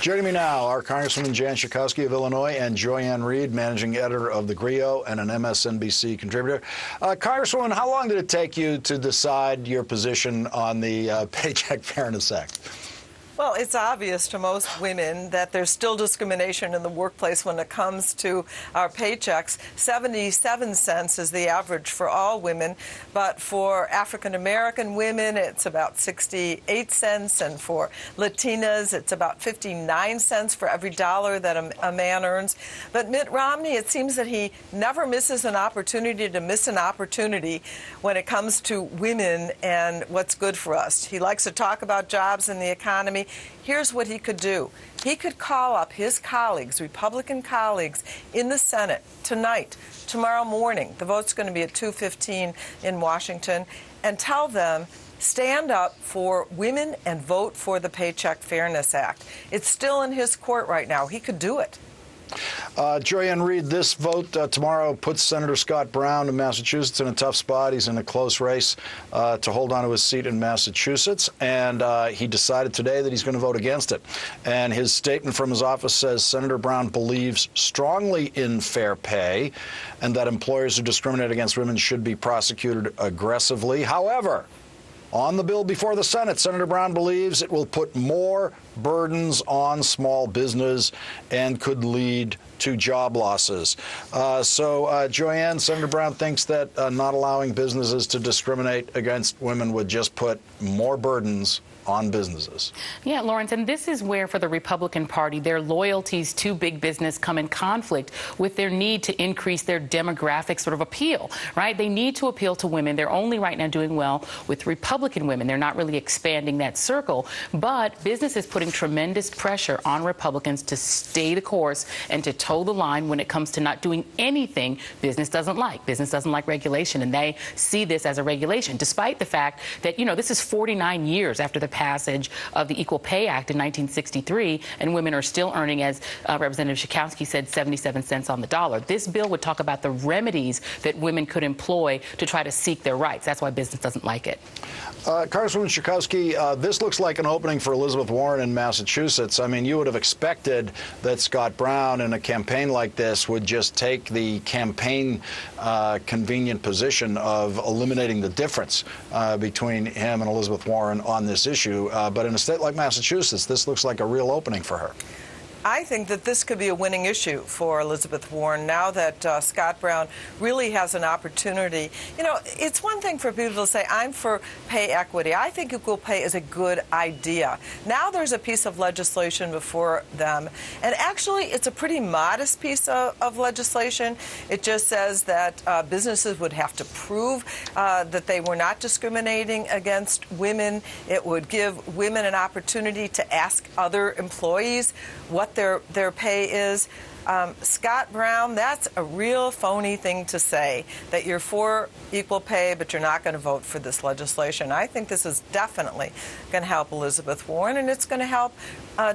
Joining me now are Congresswoman Jan Schakowsky of Illinois and Joy-Ann Reid, managing editor of The Griot and an MSNBC contributor. Congresswoman, how long did it take you to decide your position on the Paycheck Fairness Act? Well, it's obvious to most women that there's still discrimination in the workplace when it comes to our paychecks. 77 cents is the average for all women, but for African-American women, it's about 68 cents, and for Latinas, it's about 59 cents for every dollar that a man earns. But Mitt Romney, it seems that he never misses an opportunity to miss an opportunity when it comes to women and what's good for us. He likes to talk about jobs and the economy. Here's what he could do. He could call up his colleagues, Republican colleagues, in the Senate tonight, tomorrow morning. The vote's going to be at 2:15 in Washington, and tell them, stand up for women and vote for the Paycheck Fairness Act. It's still in his court right now. He could do it. Joy-Ann Reid, this vote tomorrow puts Senator Scott Brown of Massachusetts in a tough spot. He's in a close race to hold on to his seat in Massachusetts, and he decided today that he's going to vote against it. And his statement from his office says Senator Brown believes strongly in fair pay and that employers who discriminate against women should be prosecuted aggressively. However, on the bill before the Senate, Senator Brown believes it will put more burdens on small business and could lead to job losses. Joy-Ann, Senator Brown thinks that not allowing businesses to discriminate against women would just put more burdens on businesses. Yeah, Lawrence, and this is where, for the Republican Party, their loyalties to big business come in conflict with their need to increase their demographic sort of appeal, right? They need to appeal to women. They're only right now doing well with Republican women. They're not really expanding that circle, but business is putting tremendous pressure on Republicans to stay the course and to toe the line when it comes to not doing anything business doesn't like. Business doesn't like regulation, and they see this as a regulation, despite the fact that, you know, this is 49 years after the passage of the Equal Pay Act in 1963, and women are still earning, as Representative Schakowsky said, 77 cents on the dollar. This bill would talk about the remedies that women could employ to try to seek their rights. That's why business doesn't like it. Congresswoman Schakowsky, this looks like an opening for Elizabeth Warren in Massachusetts. I mean, you would have expected that Scott Brown in a campaign like this would just take the campaign convenient position of eliminating the difference between him and Elizabeth Warren on this issue. But in a state like Massachusetts, this looks like a real opening for her. I think that this could be a winning issue for Elizabeth Warren now that Scott Brown really has an opportunity. You know, it's one thing for people to say, I'm for pay equity. I think equal pay is a good idea. Now there's a piece of legislation before them, and actually it's a pretty modest piece of legislation. It just says that businesses would have to prove that they were not discriminating against women. It would give women an opportunity to ask other employees what their pay is. Scott Brown, that's a real phony thing to say, that you're for equal pay, but you're not going to vote for this legislation. I think this is definitely going to help Elizabeth Warren, and it's going to help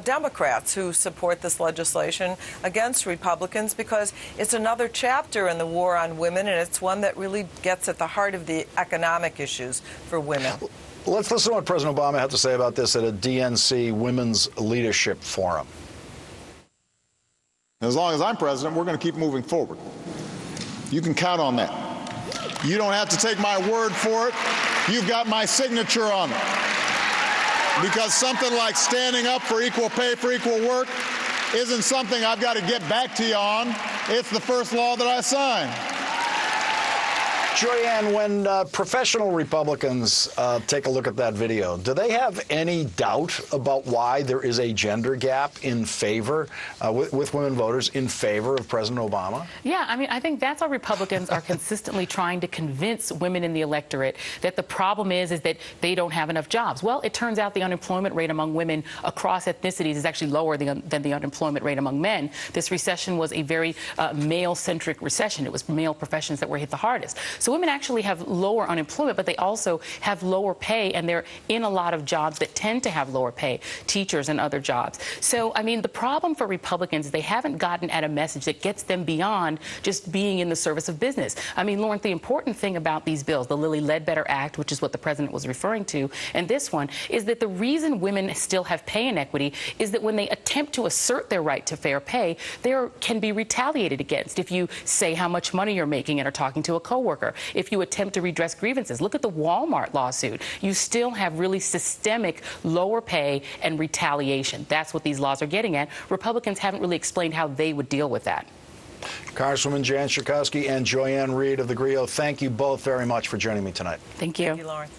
Democrats who support this legislation against Republicans, because it's another chapter in the war on women, and it's one that really gets at the heart of the economic issues for women. Let's listen to what President Obama had to say about this at a DNC Women's Leadership Forum. As long as I'm president, we're going to keep moving forward. You can count on that. You don't have to take my word for it. You've got my signature on it. Because something like standing up for equal pay for equal work isn't something I've got to get back to you on. It's the first law that I signed. Joy-Ann, when professional Republicans take a look at that video, do they have any doubt about why there is a gender gap in favor, with women voters, in favor of President Obama? Yeah, I mean, I think that's how Republicans are consistently trying to convince women in the electorate that the problem is that they don't have enough jobs. Well, it turns out the unemployment rate among women across ethnicities is actually lower than the unemployment rate among men. This recession was a very male-centric recession. It was male professions that were hit the hardest. So women actually have lower unemployment, but they also have lower pay, and they're in a lot of jobs that tend to have lower pay, teachers and other jobs. So, I mean, the problem for Republicans is they haven't gotten at a message that gets them beyond just being in the service of business. I mean, Lauren, the important thing about these bills, the Lilly Ledbetter Act, which is what the president was referring to, and this one, is that the reason women still have pay inequity is that when they attempt to assert their right to fair pay, they can be retaliated against. If you say how much money you're making and are talking to a coworker, if you attempt to redress grievances, look at the Walmart lawsuit. You still have really systemic lower pay and retaliation. That's what these laws are getting at. Republicans haven't really explained how they would deal with that. Congresswoman Jan Schakowsky and Joyanne Reed of the GRIO, thank you both very much for joining me tonight. Thank you. Thank you, Lauren.